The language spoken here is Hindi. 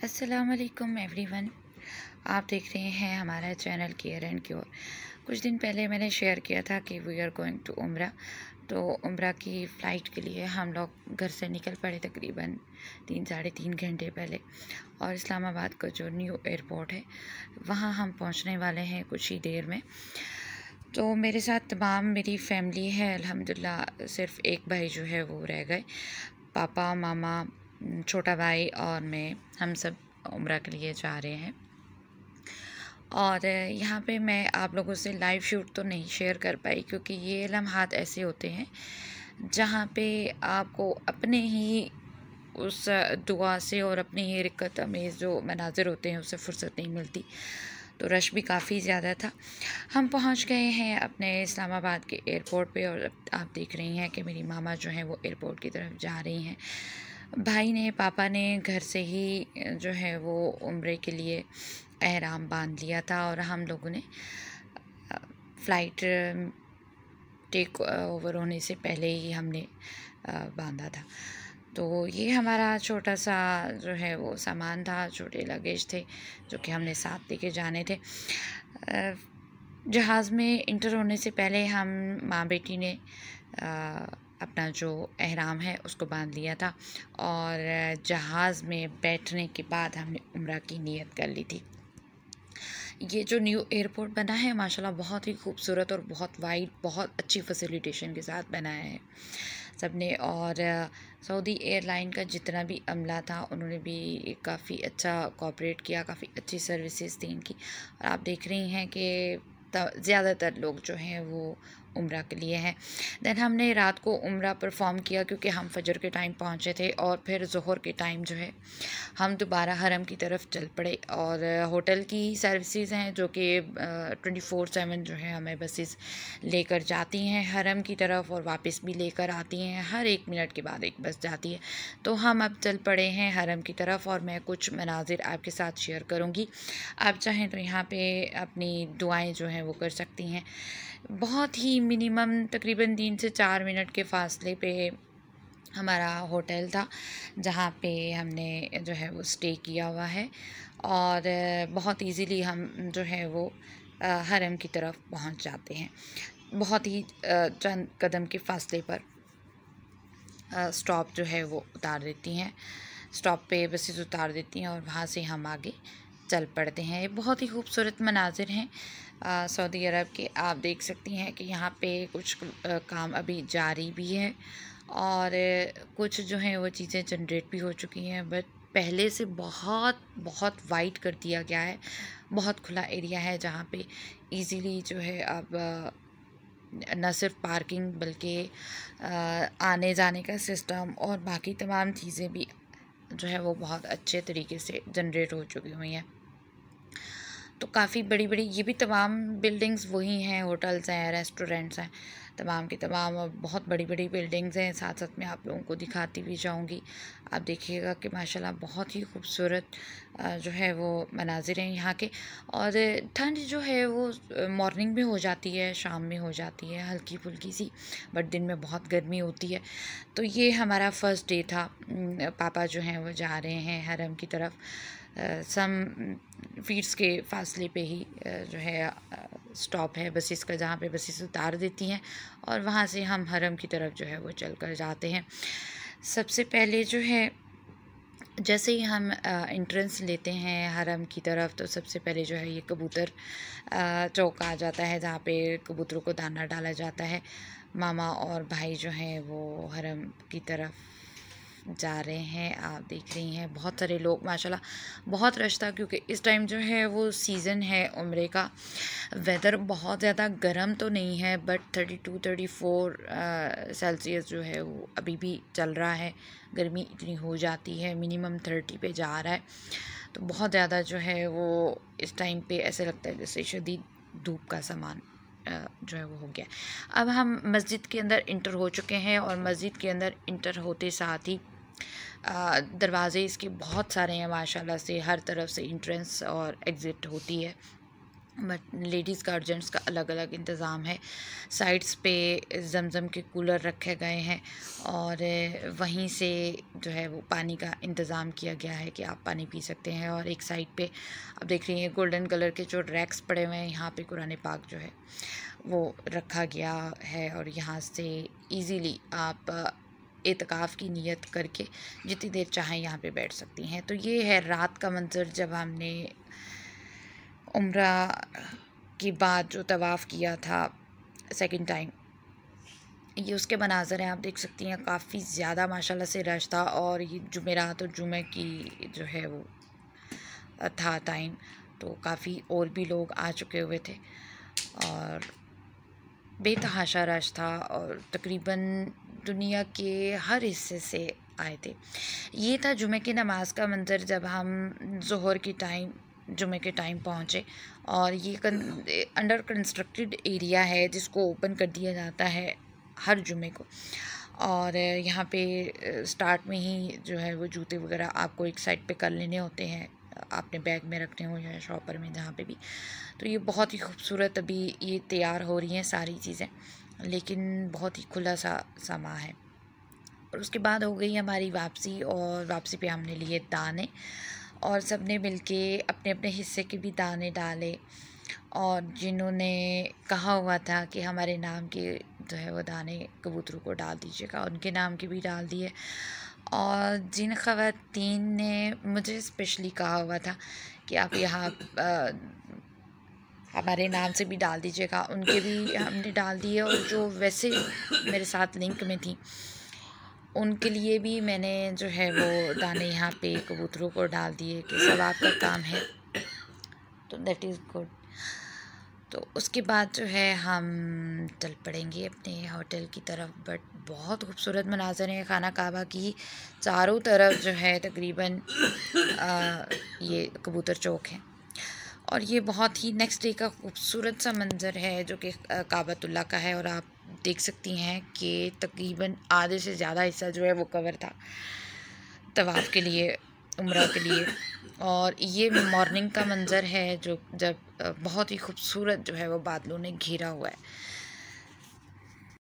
अस्सलाम वालेकुम एवरीवन। आप देख रहे हैं हमारा चैनल केयर एंड क्योर। कुछ दिन पहले मैंने शेयर किया था कि वी आर गोइंग टू उम्रा। तो उम्रा की फ़्लाइट के लिए हम लोग घर से निकल पड़े तकरीबन 3 साढ़े 3 घंटे पहले, और इस्लामाबाद का जो न्यू एयरपोर्ट है वहाँ हम पहुँचने वाले हैं कुछ ही देर में। तो मेरे साथ तमाम मेरी फैमिली है अल्हम्दुलिल्लाह। सिर्फ़ एक भाई जो है वो रह गए। पापा, मामा, छोटा भाई और मैं, हम सब उम्रा के लिए जा रहे हैं। और यहाँ पे मैं आप लोगों से लाइव शूट तो नहीं शेयर कर पाई, क्योंकि ये लम्हात ऐसे होते हैं जहाँ पे आपको अपने ही उस दुआ से और अपनी ही रिक्कत अमेज़ जो मनाज़िर होते हैं उससे फ़ुर्सत नहीं मिलती। तो रश भी काफ़ी ज़्यादा था। हम पहुँच गए हैं अपने इस्लामाबाद के एयरपोर्ट पे, और आप देख रही हैं कि मेरी मामा जो हैं वो एयरपोर्ट की तरफ जा रही हैं। भाई ने, पापा ने घर से ही जो है वो उम्रे के लिए एहराम बांध लिया था, और हम लोगों ने फ़्लाइट टेक ओवर होने से पहले ही हमने बांधा था। तो ये हमारा छोटा सा जो है वो सामान था, छोटे लगेज थे जो कि हमने साथ लेके जाने थे। जहाज़ में इंटर होने से पहले हम माँ बेटी ने अपना जो एहराम है उसको बांध लिया था, और जहाज़ में बैठने के बाद हमने उम्रा की नीयत कर ली थी। ये जो न्यू एयरपोर्ट बना है माशाल्लाह बहुत ही खूबसूरत और बहुत वाइड, बहुत अच्छी फैसिलिटेशन के साथ बनाया है सबने। और सऊदी एयरलाइन का जितना भी अमला था उन्होंने भी काफ़ी अच्छा कोऑपरेट किया, काफ़ी अच्छी सर्विसेज दी इनकी। और आप देख रही हैं कि ज़्यादातर लोग जो हैं वो उम्रा के लिए हैं। दैन हमने रात को उम्रा परफॉर्म किया, क्योंकि हम फजर के टाइम पहुँचे थे, और फिर ज़ोहर के टाइम जो है हम दोबारा हरम की तरफ चल पड़े। और होटल की सर्विसेज हैं जो कि 24/7 जो है हमें बसेस लेकर जाती हैं हरम की तरफ, और वापस भी लेकर आती हैं। हर 1 मिनट के बाद एक बस जाती है। तो हम अब चल पड़े हैं हरम की तरफ, और मैं कुछ मनाजिर आपके साथ शेयर करूँगी। आप चाहें तो यहाँ पे अपनी दुआएं जो हैं वो कर सकती हैं। बहुत ही मिनिमम तकरीबन 3 से 4 मिनट के फ़ासले पे हमारा होटल था जहाँ पे हमने जो है वो स्टे किया हुआ है, और बहुत इजीली हम जो है वो हरम की तरफ पहुँच जाते हैं। बहुत ही चंद कदम के फ़ासले पर स्टॉप जो है वो उतार देती हैं, स्टॉप पे बसेस उतार देती हैं, और वहाँ से हम आगे चल पड़ते हैं। ये बहुत ही खूबसूरत मनाजिर हैं सऊदी अरब के। आप देख सकती हैं कि यहाँ पे कुछ काम अभी जारी भी है, और कुछ जो है वो चीज़ें जनरेट भी हो चुकी हैं, बट पहले से बहुत बहुत वाइड कर दिया गया है। बहुत खुला एरिया है जहाँ पे इजीली जो है अब न सिर्फ पार्किंग बल्कि आने जाने का सिस्टम और बाकी तमाम चीज़ें भी जो है वो बहुत अच्छे तरीके से जनरेट हो चुकी हुई हैं। तो काफ़ी बड़ी बड़ी ये भी तमाम बिल्डिंग्स वही हैं, होटल्स हैं, रेस्टोरेंट्स हैं, तमाम की तमाम, और बहुत बड़ी बड़ी बिल्डिंग्स हैं। साथ साथ में आप लोगों को दिखाती भी जाऊंगी। आप देखिएगा कि माशाल्लाह बहुत ही खूबसूरत जो है वो मनाजिर हैं यहाँ के। और ठंड जो है वो मॉर्निंग में हो जाती है, शाम में हो जाती है हल्की फुल्की सी, बट दिन में बहुत गर्मी होती है। तो ये हमारा फ़र्स्ट डे था। पापा जो हैं वो जा रहे हैं हरम की तरफ। सम फीट्स के फासले पे ही जो है स्टॉप है बसेस का, जहाँ पे बसेस उतार देती हैं, और वहाँ से हम हरम की तरफ जो है वो चल कर जाते हैं। सबसे पहले जो है जैसे ही हम एंट्रेंस लेते हैं हरम की तरफ, तो सबसे पहले जो है ये कबूतर चौक आ जाता है, जहाँ पे कबूतरों को दाना डाला जाता है। मामा और भाई जो हैं वो हरम की तरफ जा रहे हैं। आप देख रही हैं बहुत सारे लोग, माशाल्लाह बहुत रश था, क्योंकि इस टाइम जो है वो सीज़न है उम्रे का। वेदर बहुत ज़्यादा गर्म तो नहीं है, बट 32-34 सेल्सियस जो है वो अभी भी चल रहा है। गर्मी इतनी हो जाती है, मिनिमम 30 पे जा रहा है। तो बहुत ज़्यादा जो है वो इस टाइम पे ऐसे लगता है जैसे शदीद धूप का सामान जो है वो हो गया। अब हम मस्जिद के अंदर इंटर हो चुके हैं, और मस्जिद के अंदर इंटर होते साथ ही दरवाज़े इसके बहुत सारे हैं माशाल्लाह से, हर तरफ से इंट्रेंस और एग्ज़िट होती है। बट लेडीज़ का और जेंट्स का अलग अलग इंतज़ाम है। साइड्स पे ज़मज़म के कूलर रखे गए हैं और वहीं से जो है वो पानी का इंतज़ाम किया गया है कि आप पानी पी सकते हैं। और एक साइड पे आप देख रही हैं गोल्डन कलर के जो रैक्स पड़े हुए हैं, यहाँ पे कुरान पाक जो है वो रखा गया है और यहाँ से इजीली आप एतकाफ़ की नियत करके जितनी देर चाहें यहाँ पे बैठ सकती हैं। तो ये है रात का मंज़र जब हमने उम्रा के बाद जो तवाफ़ किया था सेकंड टाइम। ये उसके मनाज़र हैं, आप देख सकती हैं। काफ़ी ज़्यादा माशाल्लाह से रश था और ये जुमेरात और जुमे की जो है वो था टाइम, तो काफ़ी और भी लोग आ चुके हुए थे और बेतहाशा रश था और तकरीबन दुनिया के हर हिस्से से आए थे। ये था जुमे की नमाज़ का मंज़र जब हम ज़ोहर की टाइम जुमे के टाइम पहुँचे। और ये अंडर कंस्ट्रक्टेड एरिया है जिसको ओपन कर दिया जाता है हर जुमे को। और यहाँ पे स्टार्ट में ही जो है वो जूते वगैरह आपको एक साइड पे कर लेने होते हैं, आपने बैग में रखने हो या शॉपर में जहाँ पे भी। तो ये बहुत ही खूबसूरत अभी ये तैयार हो रही हैं सारी चीज़ें, लेकिन बहुत ही खुला सा समा है। और उसके बाद हो गई हमारी वापसी और वापसी पे हमने लिए दाने और सब ने मिल के अपने अपने हिस्से के भी दाने डाले। और जिन्होंने कहा हुआ था कि हमारे नाम के जो है वो दाने कबूतरों को डाल दीजिएगा, उनके नाम के भी डाल दिए। और जिन ख़वातीन ने मुझे स्पेशली कहा हुआ था कि आप यहाँ हमारे नाम से भी डाल दीजिएगा, उनके भी हमने डाल दिए। और जो वैसे मेरे साथ लिंक में थी उनके लिए भी मैंने जो है वो दाने यहाँ पे कबूतरों को डाल दिए कि सब आपका काम है, तो दैट इज़ गुड। तो उसके बाद जो है हम चल पड़ेंगे अपने होटल की तरफ। बट बहुत खूबसूरत मनाज़र हैं खाना काबा की, चारों तरफ जो है तकरीबन ये कबूतर चौक है। और ये बहुत ही नेक्स्ट डे का खूबसूरत सा मंज़र है जो कि काबतुल्लाह का है। और आप देख सकती हैं कि तकरीबन आधे से ज़्यादा हिस्सा जो है वो कवर था तवाफ़ के लिए, उम्रा के लिए। और ये मॉर्निंग का मंज़र है जो जब बहुत ही खूबसूरत जो है वो बादलों ने घेरा हुआ है।